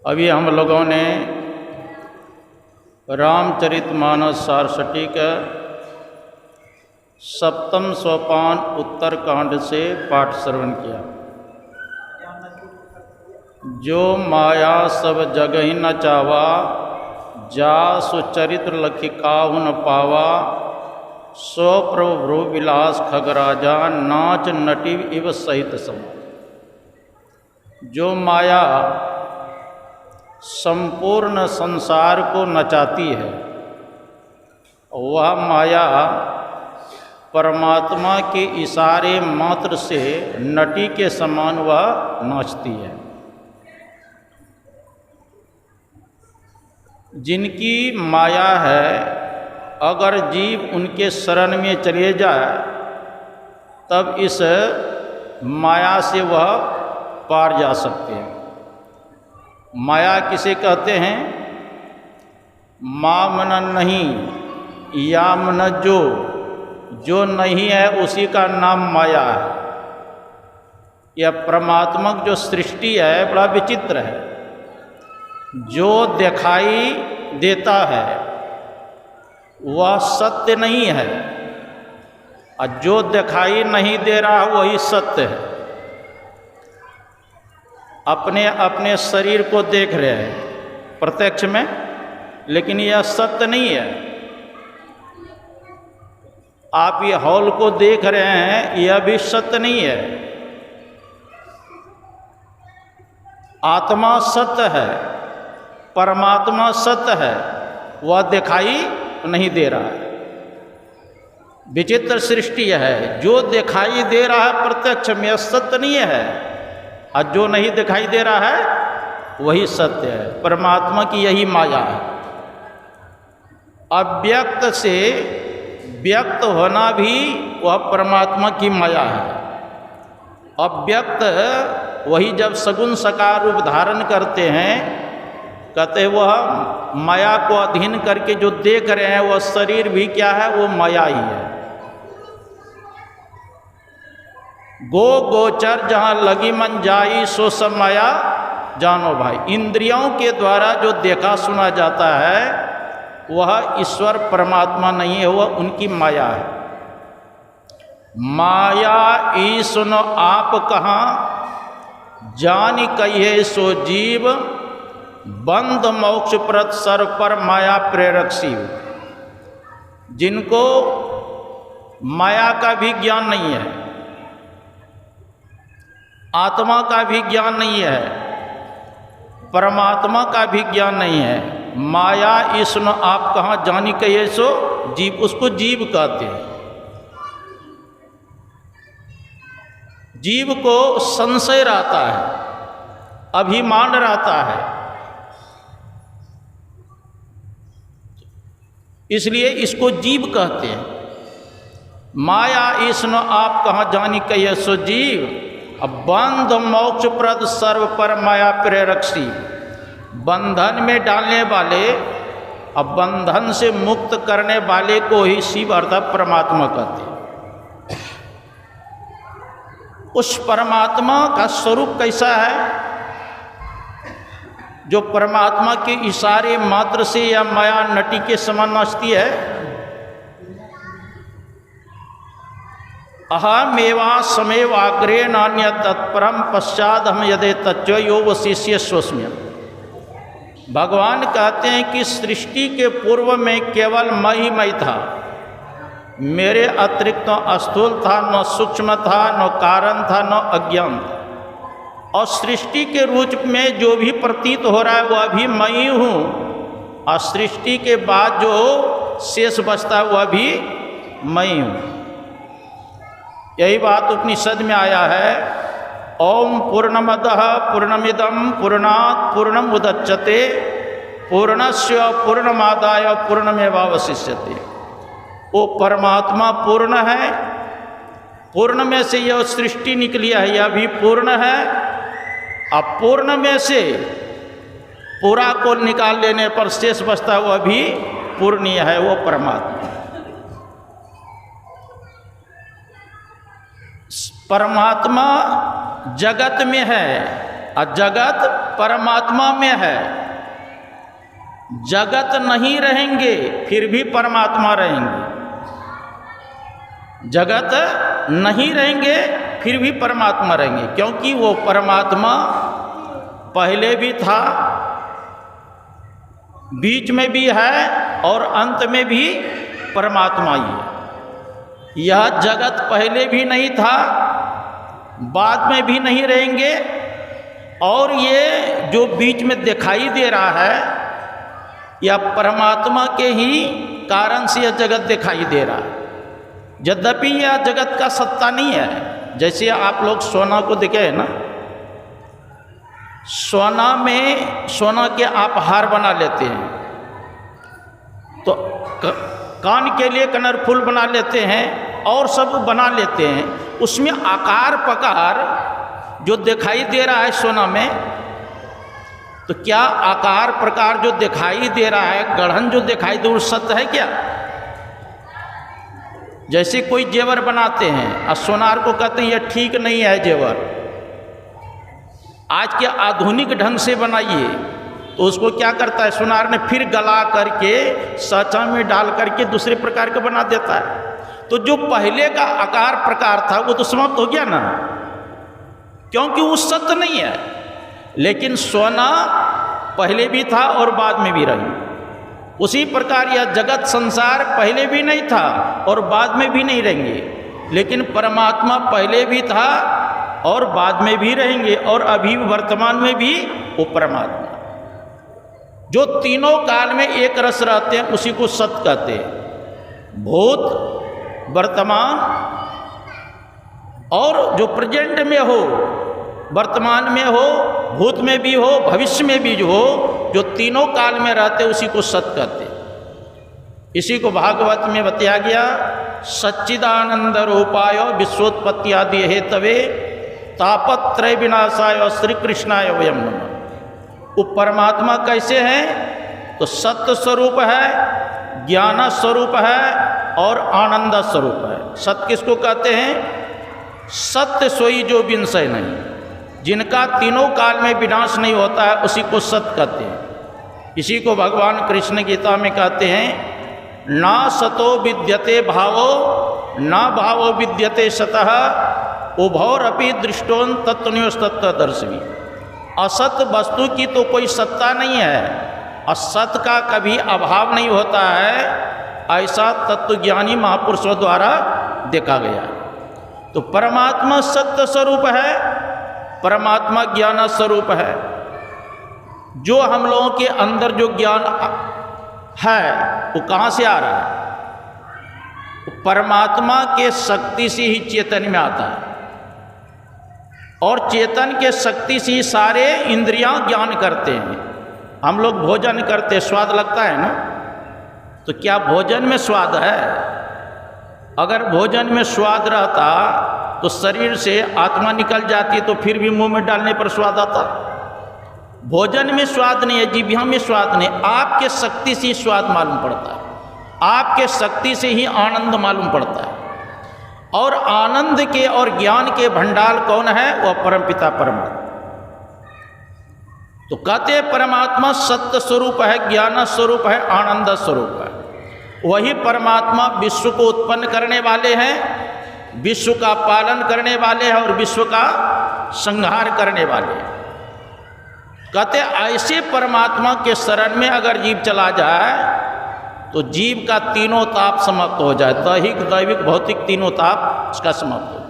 अभी हम लोगों ने रामचरितमानस सारस्वती का सप्तम सोपान उत्तरकांड से पाठ श्रवण किया। जो माया सब जगहि न चावा, जा सुचरित्र लखिकाहु न पावा, सो प्रभु विलास खगराजा, नाच नटिव इव सहित सम। जो माया संपूर्ण संसार को नचाती है, वह माया परमात्मा के इशारे मात्र से नटी के समान वह नाचती है। जिनकी माया है, अगर जीव उनके शरण में चले जाए तब इस माया से वह पार जा सकते हैं। माया किसे कहते हैं? मामन नहीं या मन जो नहीं है उसी का नाम माया है। यह परमात्मक जो सृष्टि है बड़ा विचित्र है। जो दिखाई देता है वह सत्य नहीं है, और जो दिखाई नहीं दे रहा वही सत्य है। अपने अपने शरीर को देख रहे हैं प्रत्यक्ष में, लेकिन यह सत्य नहीं है। आप ये हॉल को देख रहे हैं, यह भी सत्य नहीं है। आत्मा सत्य है, परमात्मा सत्य है, वह दिखाई नहीं दे रहा है। विचित्र सृष्टि है। जो दिखाई दे रहा है प्रत्यक्ष में सत्य नहीं है, और जो नहीं दिखाई दे रहा है वही सत्य है। परमात्मा की यही माया है। अव्यक्त से व्यक्त होना भी वह परमात्मा की माया है। अव्यक्त वही जब सगुण साकार रूप धारण करते हैं, कहते वह माया को अधीन करके जो देख रहे हैं वह शरीर भी क्या है? वो माया ही है। गो गोचर जहाँ लगी मन जाई, सो सब माया जानो भाई। इंद्रियों के द्वारा जो देखा सुना जाता है वह ईश्वर परमात्मा नहीं है, वह उनकी माया है। माया ई सुनो आप कहाँ, जान कहिए सो जीव, बंध मोक्ष प्रद सर्व पर माया प्रेरक शिव। जिनको माया का भी ज्ञान नहीं है, आत्मा का भी ज्ञान नहीं है, परमात्मा का भी ज्ञान नहीं है, माया ईश्वर आप कहाँ जानी कहिए सो जीव, उसको जीव कहते हैं। जीव को संशय रहता है, अभिमान रहता है, इसलिए इसको जीव कहते हैं। माया ईश्वर आप कहाँ जानी कहिए सो जीव, अब बंध मोक्ष प्रद सर्व पर माया प्रेरक शिव। बंधन में डालने वाले, अब बंधन से मुक्त करने वाले को ही शिव अर्थात परमात्मा कहते हैं। उस परमात्मा का स्वरूप कैसा है? जो परमात्मा के इशारे मात्र से या माया नटी के समान नाचती है। अहमेवा समेवाग्रे नान्य तत्परम पश्चाद हम यदे तत्व यो वो शिष्य स्वस्म्यम। भगवान कहते हैं कि सृष्टि के पूर्व में केवल मैं ही मैं था, मेरे अतिरिक्त न स्थूल था, न सूक्ष्म था, न कारण था, न अज्ञान था। और सृष्टि के रूप में जो भी प्रतीत हो रहा है वह भी मैं ही हूँ, और सृष्टि के बाद जो शेष बचता है वह भी मैं ही हूँ। यही बात उपनिषद में आया है, ओम पूर्णमदः पूर्णमिदं पूर्णात् पूर्णमुदच्यते पूर्णस्य पूर्णमादाय पूर्णमेवावशिष्यते। वो परमात्मा पूर्ण है, पूर्ण में से यह सृष्टि निकली है, यह भी पूर्ण है। अपूर्ण में से पूरा को निकाल लेने पर शेष बचता है वह भी पूर्णीय है, वो परमात्मा। परमात्मा जगत में है और जगत परमात्मा में है, जगत नहीं रहेंगे फिर भी परमात्मा रहेंगे, जगत नहीं रहेंगे फिर भी परमात्मा रहेंगे, क्योंकि वो परमात्मा पहले भी था, बीच में भी है और अंत में भी परमात्मा ही है। यह जगत पहले भी नहीं था, बाद में भी नहीं रहेंगे, और ये जो बीच में दिखाई दे रहा है या परमात्मा के ही कारण से यह जगत दिखाई दे रहा है। यद्यपि यह जगत का सत्ता नहीं है। जैसे आप लोग सोना को देखे हैं ना, सोना के आप हार बना लेते हैं, तो कान के लिए कलरफुल बना लेते हैं और सब बना लेते हैं, उसमें आकार प्रकार जो दिखाई दे रहा है सोना में, तो क्या आकार प्रकार जो दिखाई दे रहा है, गढ़न जो दिखाई दे, वो सत्य है क्या? जैसे कोई जेवर बनाते हैं और सोनार को कहते हैं यह ठीक नहीं है जेवर, आज के आधुनिक ढंग से बनाइए, तो उसको क्या करता है सोनार ने, फिर गला करके साँचा में डाल करके दूसरे प्रकार का बना देता है। तो जो पहले का आकार प्रकार था वो तो समाप्त हो गया ना, क्योंकि वो सत्य नहीं है। लेकिन सोना पहले भी था और बाद में भी रही। उसी प्रकार यह जगत संसार पहले भी नहीं था और बाद में भी नहीं रहेंगे, लेकिन परमात्मा पहले भी था और बाद में भी रहेंगे, और अभी वर्तमान में भी वो परमात्मा जो तीनों काल में एक रस रहते हैं, उसी को सत्य कहते हैं। भूत, वर्तमान और जो प्रेजेंट में हो, वर्तमान में हो, भूत में भी हो, भविष्य में भी हो, जो तीनों काल में रहते उसी को सत्य कहते हैं। इसी को भागवत में बताया गया, सच्चिदानंद रूपाय विश्वोत्पत्ति आदि हेतवे तापत्रय विनाशाय श्री कृष्णाय वयम नमः। वो परमात्मा कैसे हैं? तो सत्य स्वरूप है, ज्ञान स्वरूप है और आनंद स्वरूप है। सत्य किसको कहते हैं? सत्य सोई जो विनशय नहीं, जिनका तीनों काल में विनाश नहीं होता है, उसी को सत्य कहते हैं। इसी को भगवान कृष्ण गीता में कहते हैं, ना सतो विद्यते भावो ना भावो विद्यते सतः उभौरपि दृष्टोन तत्त्वन्योस्तत्वदर्शिनी। असत वस्तु की तो कोई सत्ता नहीं है, असत का कभी अभाव नहीं होता है, ऐसा तत्वज्ञानी महापुरुषों द्वारा देखा गया। तो परमात्मा सत्य स्वरूप है, परमात्मा ज्ञान स्वरूप है। जो हम लोगों के अंदर जो ज्ञान है वो कहाँ से आ रहा है? वो परमात्मा के शक्ति से ही चेतन में आता है, और चेतन के शक्ति से ही सारे इंद्रियां ज्ञान करते हैं। हम लोग भोजन करते, स्वाद लगता है ना, तो क्या भोजन में स्वाद है? अगर भोजन में स्वाद रहता तो शरीर से आत्मा निकल जाती, तो फिर भी मुंह में डालने पर स्वाद आता। भोजन में स्वाद नहीं है, जीभ में स्वाद नहीं, आपके शक्ति से ही स्वाद मालूम पड़ता है, आपके शक्ति से ही आनंद मालूम पड़ता है। और आनंद के और ज्ञान के भंडार कौन है? वह परमपिता परमात्मा। तो कहते हैं परमात्मा सत्य स्वरूप है, ज्ञान स्वरूप है, आनंद स्वरूप है। वही परमात्मा विश्व को उत्पन्न करने वाले हैं, विश्व का पालन करने वाले हैं और विश्व का संहार करने वाले हैं। कहते ऐसे परमात्मा के शरण में अगर जीव चला जाए तो जीव का तीनों ताप समाप्त हो जाए, दैहिक दैविक भौतिक तीनों ताप इसका समाप्त हो जाए।